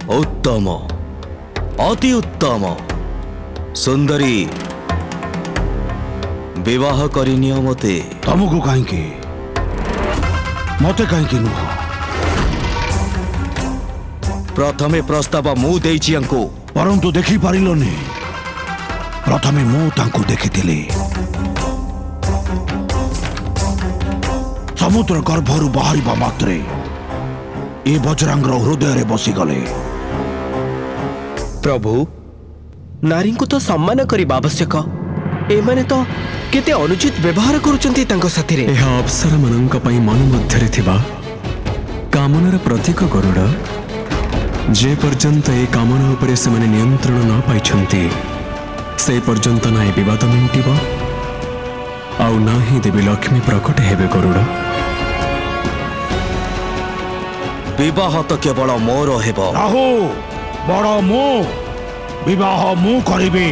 उत्तम अति उत्तम सुंदरी विवाह करनी मते तुमको कहीं मते कहीं नुह प्रथमे प्रस्ताव मु देइछि अंको परंतु देखी पारिलोनी प्रथमे मु तांको देखिथिली समुद्र गर्भरु बाहरिबा मात्रे ए बजरंगर हृदय रे बसीगले। प्रभु नारी को तो सम्मान करबा आवश्यक एमाने तो केते अनुचित व्यवहार करूचंती तांको साथी रे। एहा अवसर मनंक पई मन मध्यरे थिबा कामनार प्रतीक गरुड़ जे पर्यंत ए कामना उपरे से माने नियंत्रण न पाइछंती से पर्यंत ना ए विवाद मिंटिबो आउ ना ही देवी लक्ष्मी प्रकट हेबे गरुड़। विवाह तो केवल मोर हेबो राहु बड़ मु विवाह मु करिबी।